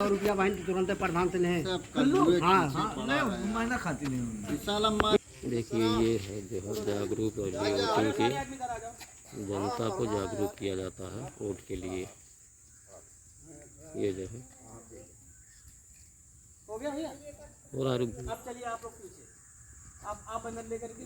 रुपया बहन तुरंत प्रधान से नहीं महीना खाती नहीं। देखिए ये है जो है जागरूक और वोटिंग के जनता को जागरूक किया जाता है वोट के लिए। ये जो है हो गया भैया। और अब चलिए आप लोग पीछे, आप अंदर लेकर के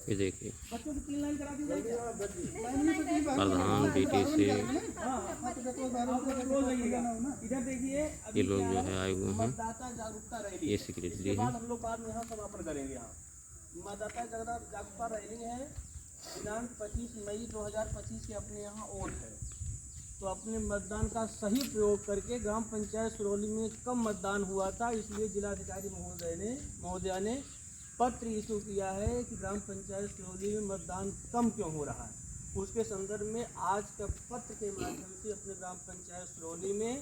ये देखिए बच्चों की 3 लाइन करा दीजिए। प्रधान बेटी से इधर देखिए ये लोग जो है आए हुए हैं। मतदाता जागरूकता रैली, ये सिक्योरिटी है। हम लोग बाद में यहाँ समापन करेंगे। यहाँ मतदाता जागरूकता रैली है। दिनांक 25 मई 2025 के अपने यहाँ वोट है, तो अपने मतदान का सही प्रयोग करके ग्राम पंचायत सुरौली में कम मतदान हुआ था, इसलिए जिलाधिकारी महोदया ने पत्र इशू किया है कि ग्राम पंचायत सुरौली में मतदान कम क्यों हो रहा है। उसके संदर्भ में आज का पत्र के माध्यम से अपने ग्राम पंचायत सुरौली में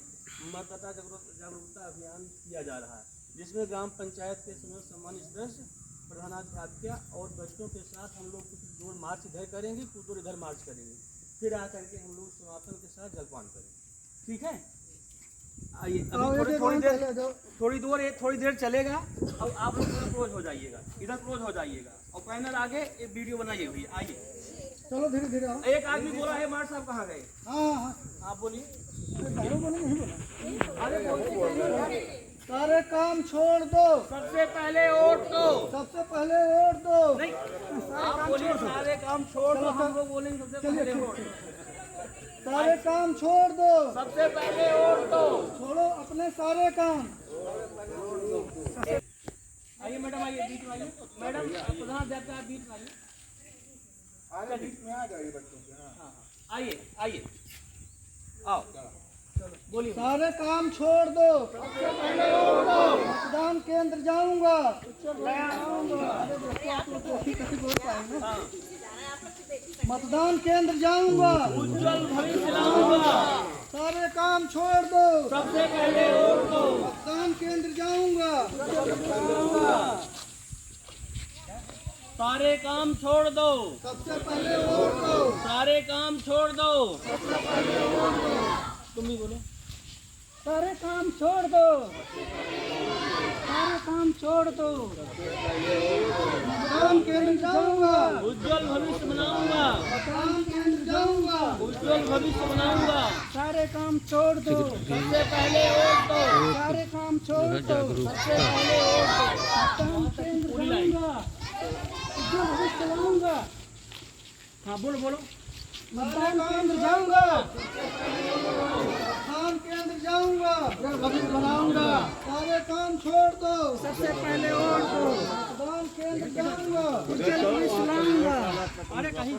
मतदाता जागरूकता अभियान किया जा रहा है, जिसमें ग्राम पंचायत के सम्मानित सदस्य, प्रधानाध्यापिका और बच्चों के साथ हम लोग कुछ दूर मार्च इधर करेंगे, कुछ दूर इधर मार्च करेंगे, फिर आकर के हम लोग समापन के साथ जलपान करेंगे। ठीक है, आइए थोड़ी देर चलेगा। अब आप लोग क्लोज हो जाइएगा, इधर क्लोज हो जाइएगा और पैनल आगे एक वीडियो बनाइए हुई। आइए चलो धीरे धीरे। एक आदमी बोला है मार साहब कहाँ गए? हाँ आप बोलिए। सारे काम छोड़ दो, सबसे पहले वोट दो। सबसे पहले वोट दो। नहीं आप बोलिए सारे काम छोड़ दो, हम लोग बोलेंगे सबसे पहले वोट। सारे काम छोड़ दो, सबसे पहले वोट दो। छोड़ो अपने सारे काम। आइए मैडम, आइए बीच में आइए। मैडम प्रधानाध्यापिका बीच में आइए। बीच में आ जाइए बच्चों के। हाँ आइए आइए आओ, चलो बोलिए। सारे काम छोड़ दो, सबसे पहले वोट दो। मतदान केंद्र जाऊंगा, मतदान केंद्र जाऊंगा, उज्जवल भविष्य लाऊंगा। सारे काम छोड़ दो, सबसे पहले वोट दो। मतदान केंद्र जाऊंगा, सारे काम छोड़ दो, सबसे पहले वोट दो। सारे काम छोड़ दो। तुम भी बोलो। सारे काम छोड़ दो, सारे काम छोड़ दो। मतदान केंद्र जाऊंगा, उज्जवल भविष्य बनाऊंगा। मतदान केंद्र जाऊंगा, उज्जवल भविष्य बनाऊंगा। सारे काम छोड़ दो, सबसे पहले वोट दो। सारे काम छोड़ दो। सबसे पहले वोट दो। मतदान केंद्र जाऊंगा, उज्जवल भविष्य लाऊंगा। हाँ बोलो बोलो। मतदान केंद्र जाऊंगा, मतदान केंद्र जाऊंगा, भविष्य बनाऊंगा। सारे काम छोड़ दो, सबसे पहले वोट दो। मतदान केंद्र जाऊंगा, उज्जवल भविष्य लाऊंगा। अरे कहीं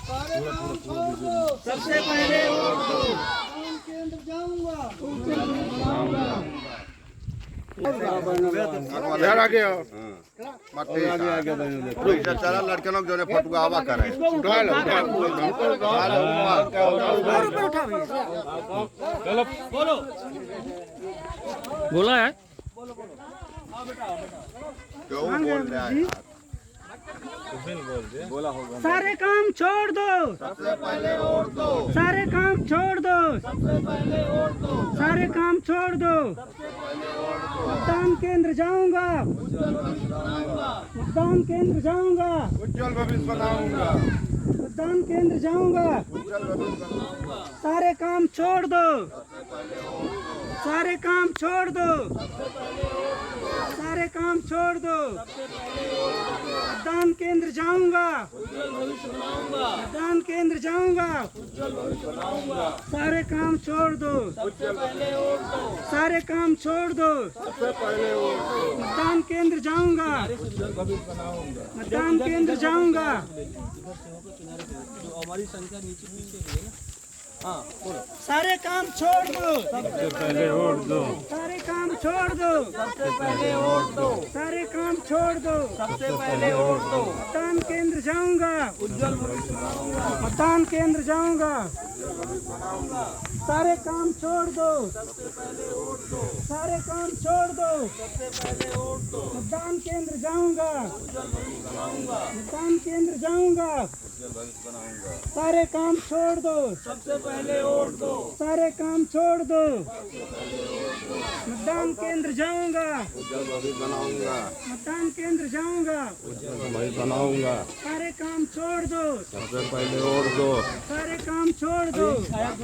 सारे काम छोड़ दो, सबसे पहले वोट दो। मतदान केंद्र जाऊंगा, उज्जवल भविष्य लाऊंगा। इधर आ गया इधर चला लड़के लोग जो ने फटुआ हवा कर रहे चलो बोलो। बोला है। क्यों बोल रहा है? सारे काम छोड़ दो, सबसे पहले वोट दो। सारे काम छोड़ दो, सबसे पहले वोट दो। सारे काम छोड़ दो। मतदान केंद्र जाऊंगा, मतदान केंद्र जाऊंगा, उज्जवल भविष्य बनाऊंगा। मतदान केंद्र जाऊंगा। उज्जवल भविष्य बनाऊंगा। सारे काम छोड़ दो, सारे काम छोड़ दो, सारे काम छोड़ दो। मतदान केंद्र जाऊंगा, मतदान केंद्र जाऊंगा, सारे काम छोड़ दो, सारे काम छोड़ दो। मतदान केंद्र जाऊंगा, मतदान केंद्र जाऊंगा। हमारी संख्या नीचे पीछे है ना। हाँ बोलो। सारे काम छोड़ दो, सबसे पहले वोट दो। सारे काम छोड़ दो, सबसे पहले वोट दो। सारे काम छोड़ दो। सबसे पहले वोट दो। मतदान केंद्र जाऊंगा, उज्जवल भविष्य बनाऊंगा। मतदान केंद्र जाऊंगा, सारे काम छोड़ दो, सारे काम छोड़ दो। मतदान केंद्र जाऊंगा, मतदान केंद्र जाऊंगा, सारे काम छोड़ दो। पहले वोट दो। सारे काम छोड़ दो, मतदान केंद्र जाऊंगा, उज्जवल भविष्य बनाऊंगा, मतदान केंद्र जाऊंगा, उज्जवल भविष्य बनाऊंगा, सारे काम छोड़ दो, सबसे पहले वोट दो। सारे काम छोड़ दो। अच्छा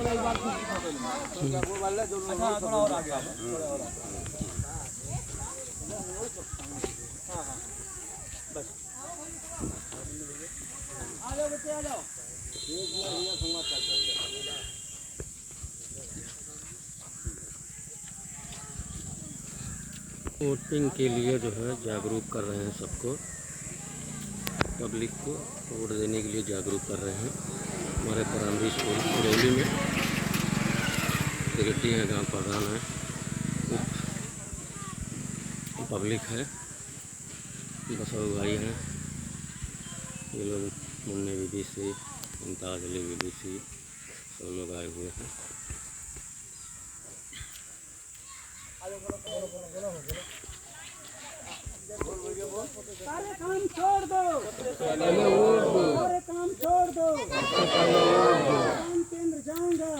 थोड़ा और आगे आओ, थोड़ा और आगे। हाँ हाँ बस आ जाओ बच्चे आ जाओ। वोटिंग के लिए जो है जागरूक कर रहे हैं सबको, पब्लिक को वोट देने के लिए जागरूक कर रहे हैं। हमारे प्राइमरी स्कूल रैली में सेक्रेटरी हैं, गांव प्रधान है, पब्लिक है, बसव भाई हैं, ये लोग मुन्ने विदेशी, मुमताज अली विदेशी, सब लोग आए हुए हैं। सारे काम छोड़ दो, सारे काम छोड़ दो, मतदान केंद्र जाऊंगा,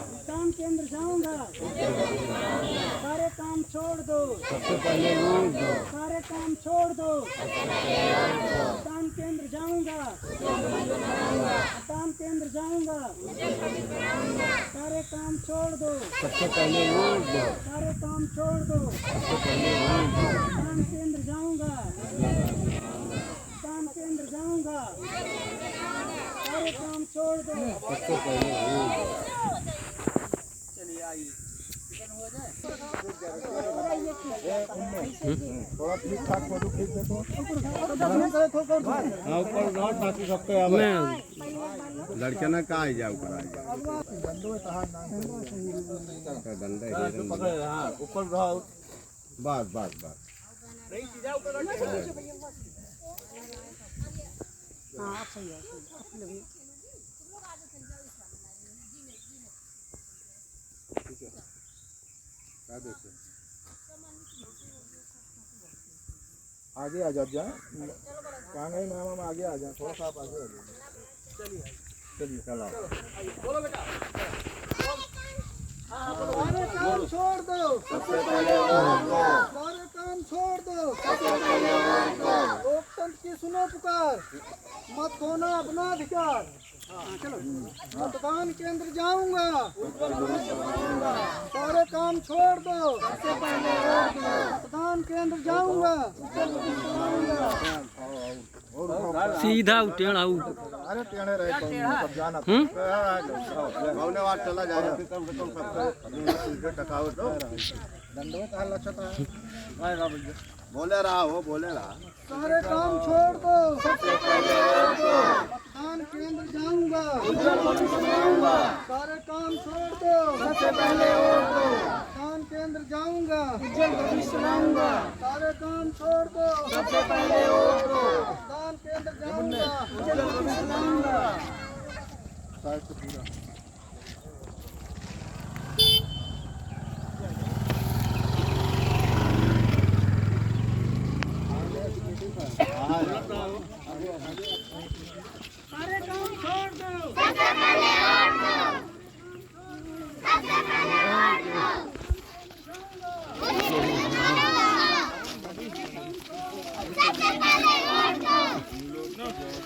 मतदान केंद्र जाऊंगा, सारे काम छोड़ दो, सबसे पहले वोट दो, सारे काम छोड़ दो, मतदान केंद्र जाऊंगा, मतदान केंद्र जाऊंगा, सारे काम छोड़ दो, सबसे पहले वोट दो, सारे काम छोड़ दो, सबसे पहले वोट दो, मतदान केंद्र जाऊंगा, मतदान केंद्र जाऊंगा, सारे काम छोड़ दो, सबसे पहले वोट दो। चलिए आइए हो जाए। थोड़ा ठीक ठाक फोटो खींच देखो। हाँ ऊपर नॉट बाकी सब पे हमें लड़के ना कहाँ जाओ ऊपर आ जाओ। हाँ ऊपर रहो। बस बस बस। नहीं सीधा ऊपर हाँ आप सही है, आप लगे। क्या देखते हैं? आगे आ जाओ, जाए कहाँ गए मैम, हम आगे आ जाए, थोड़ा सा आप आगे आ जाइए। चलिए चलो बोलो बेटा। सारे काम छोड़ दो, सबसे पहले वोट दो, सारे काम छोड़ दो, सबसे पहले वोट दो, लोकतंत्र की सुनो पुकार, मत खोना अपना अधिकार। चलो मतदान केंद्र जाऊंगा, सारे काम छोड़ दो, सबसे पहले वोट दो, मतदान केंद्र जाऊंगा, सीधा टेढ़ा अरे टेढ़े रहे सब जाना भवने वाट चला जाए टकाओ तो दंडवत हाल अच्छा था बोले रहा हो बोले रहा। सारे काम छोड़ दो, सबसे पहले वोट दो, मतदान केंद्र जाऊंगा, सारे काम छोड़ दो, सबसे पहले वोट दो, मतदान केंद्र जाऊंगा, उज्जवल भविष्य लाऊंगा, सारे काम छोड़ दो, सबसे पहले वोट दो, मतदान केंद्र जाऊंगा, उज्जवल भविष्य लाऊंगा। सारे काम छोड़ दो, सबसे पहले वोट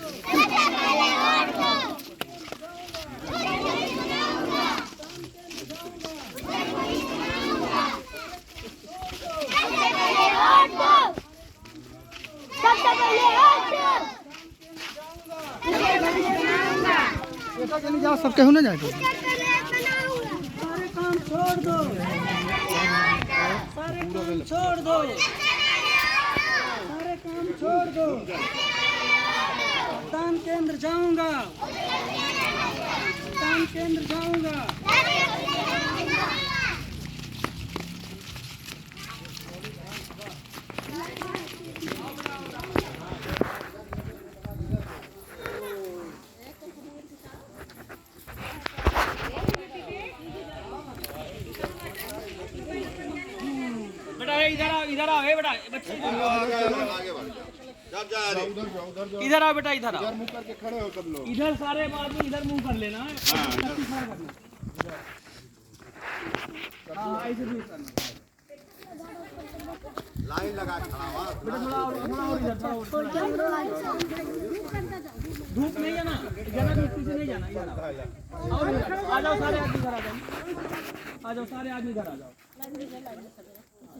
दो, सबसे पहले वोट दो, सबसे पहले वोट दो, सबसे पहले वोट दो, जाओ सबके होने जाएगा। सारे काम छोड़ दो, सारे काम छोड़ दो, सारे काम छोड़ दो, मतदान केंद्र जाऊंगा, मतदान केंद्र जाऊंगा, बेटा इधर आओ ए बेटा बच्चे। आगे बढ़ जाओ। उधर जाओ, उधर जाओ, इधर आओ बेटा, इधर आओ। इधर मुंह करके खड़े हो सब लोग। इधर सारे आदमी इधर मुंह कर लेना है। हाँ, ऐसे भी करना। लाइन लगा खड़ा हुआ। बेटा थोड़ा और इधर, धूप नहीं है ना, ज़्यादा धूप पीछे नहीं जाना, इधर आओ। और इधर आ जाओ, सारे आदमी घर आ जाओ, आ जाओ सारे आदमी घर आ जाओ,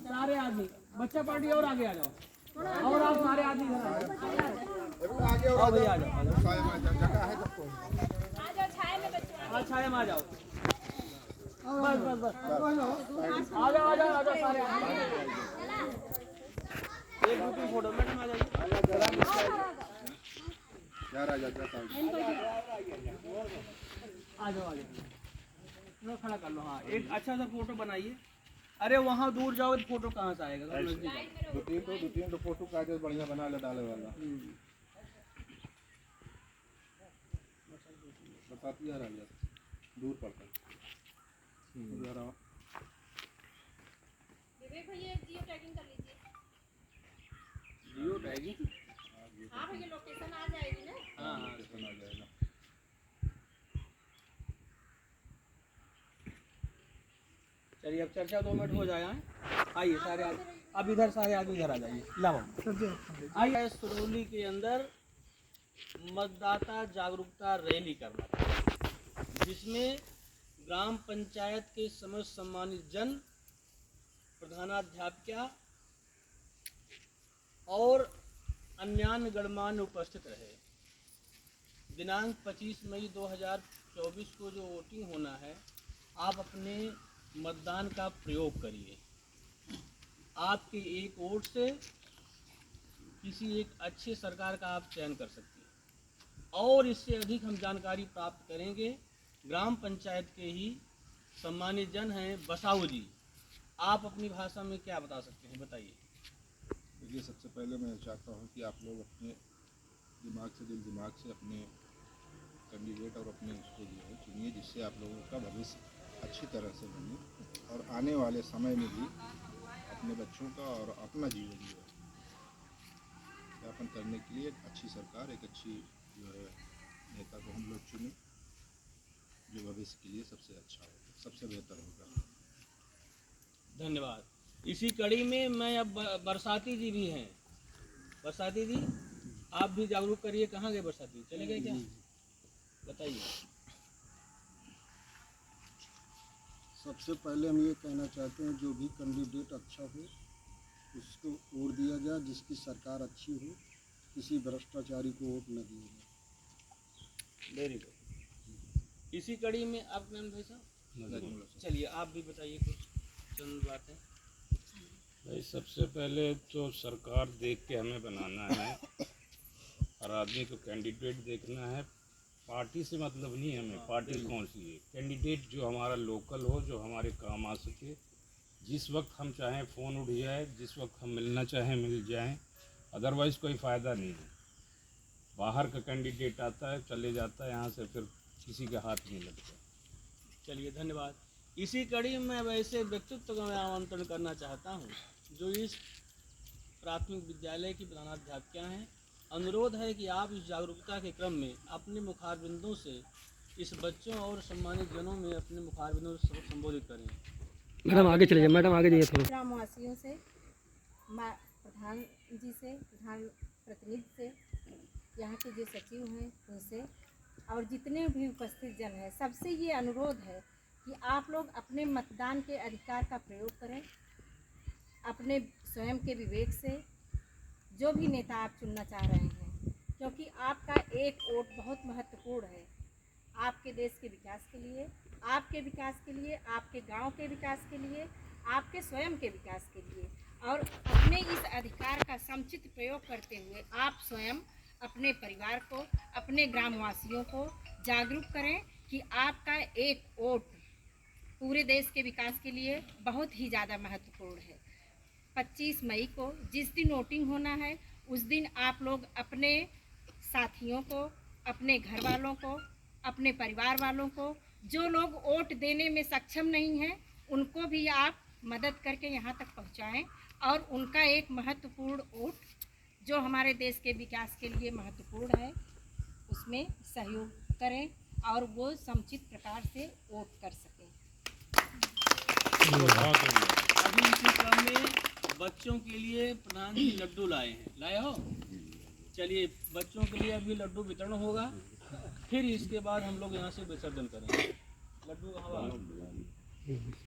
सारे आदमी, बच्चा पार्टी और आगे आ जाओ, और आप सारे आदमी घर आ जाओ। आगे और आओ भैया, आ जाओ, जगह है सबको। हाँ छाया में आ जाओ, बस आ जाओ सारे आदमी। एक ग्रुप फोटो मैडम आ जाइए, यार आ जाता है। आ जाओ थोड़ा खड़ा कर लो। हाँ, एक अच्छा सा फोटो बनाइए। अरे वहाँ दूर जाओ तो फोटो कहाँ से आएगा? दो तीन तो फोटो कागज बढ़िया बना ले डाले वाला। बताती यार आ जाता, दूर पड़ता है। इधर आओ। विवेक भैया जियो टैगिंग कर लीजिए। Geo tagging? हाँ भैया लोकेशन आ जाएगी ना। हाँ लोकेशन आ जाएगा। चलिए अब चर्चा 2 मिनट हो जाए। आइए सारे आदमी, अब इधर सारे आदमी इधर आ जाइए। लाओ आइए। सुरौली के अंदर मतदाता जागरूकता रैली करना था, जिसमें ग्राम पंचायत के समस्त सम्मानित जन, प्रधानाध्यापिका और अन्य गणमान्य उपस्थित रहे। दिनांक 25 मई 2024 को जो वोटिंग होना है, आप अपने मतदान का प्रयोग करिए। आपके एक वोट से किसी एक अच्छे सरकार का आप चयन कर सकते हैं। और इससे अधिक हम जानकारी प्राप्त करेंगे। ग्राम पंचायत के ही सम्मानित जन हैं बसाऊ जी, आप अपनी भाषा में क्या बता सकते हैं, बताइए। देखिए, सबसे पहले मैं चाहता हूँ कि आप लोग अपने दिमाग से अपने कैंडिडेट और अपने उसको जो है चुनिए, जिससे आप लोगों का भविष्य अच्छी तरह से बने और आने वाले समय में भी अपने बच्चों का और अपना जीवन जो है यापन करने के लिए एक अच्छी सरकार, एक अच्छी जो है नेता को हम लोग चुनें, जो भविष्य के लिए सबसे अच्छा होगा, सबसे बेहतर होगा। धन्यवाद। इसी कड़ी में मैं अब बरसाती जी भी हैं। बरसाती जी, आप भी जागरूक करिए। कहाँ गए बरसाती? चले गए क्या? बताइए। सबसे पहले हम ये कहना चाहते हैं, जो भी कैंडिडेट अच्छा हो उसको वोट दिया जाए, जिसकी सरकार अच्छी हो, किसी भ्रष्टाचारी को वोट न दिया जाए। Very good. इसी कड़ी में आपका नाम भाई साहब? चलिए आप भी बताइए कुछ चंद बातें। भाई सबसे पहले तो सरकार देख के हमें बनाना है। हर आदमी को कैंडिडेट देखना है, पार्टी से मतलब नहीं हमें, पार्टी कौन सी है, कैंडिडेट जो हमारा लोकल हो, जो हमारे काम आ सके, जिस वक्त हम चाहें फ़ोन उठ जाए, जिस वक्त हम मिलना चाहें मिल जाएं, अदरवाइज़ कोई फ़ायदा नहीं है। बाहर का कैंडिडेट आता है, चले जाता है, यहाँ से फिर किसी के हाथ नहीं लगता। चलिए धन्यवाद। इसी कड़ी में मैं वैसे व्यक्तित्व का मैं आमंत्रण करना चाहता हूँ, जो इस प्राथमिक विद्यालय की प्रधानाध्यापिका हैं। अनुरोध है कि आप इस जागरूकता के क्रम में अपने मुखारबिंदों से इस बच्चों और सम्मानित जनों में अपने मुखारबिंदों से संबोधित करें। मैडम आगे चलिए, मैडम आगे जाइए थोड़ा। ग्रामवासियों से, प्रधान जी से, प्रधान प्रतिनिधि से, यहाँ के जो सचिव हैं उनसे, और जितने भी उपस्थित जन हैं, सबसे ये अनुरोध है कि आप लोग अपने मतदान के अधिकार का प्रयोग करें। अपने स्वयं के विवेक से जो भी नेता आप चुनना चाह रहे हैं, क्योंकि आपका एक वोट बहुत महत्वपूर्ण है आपके देश के विकास के लिए, आपके विकास के लिए, आपके गांव के विकास के लिए, आपके स्वयं के विकास के लिए। और अपने इस अधिकार का समुचित प्रयोग करते हुए आप स्वयं अपने परिवार को, अपने ग्रामवासियों को जागरूक करें कि आपका एक वोट पूरे देश के विकास के लिए बहुत ही ज़्यादा महत्वपूर्ण है। 25 मई को जिस दिन वोटिंग होना है, उस दिन आप लोग अपने साथियों को, अपने घर वालों को, अपने परिवार वालों को, जो लोग वोट देने में सक्षम नहीं हैं, उनको भी आप मदद करके यहाँ तक पहुँचाएं और उनका एक महत्वपूर्ण वोट जो हमारे देश के विकास के लिए महत्वपूर्ण है उसमें सहयोग करें और वो समुचित प्रकार से वोट कर सकें। अभी इसी क्रम में बच्चों के लिए प्रधान जी लड्डू लाए हैं, लाए हो? चलिए बच्चों के लिए अभी लड्डू वितरण होगा, फिर इसके बाद हम लोग यहाँ से विसर्जन करेंगे। लड्डू कहाँ?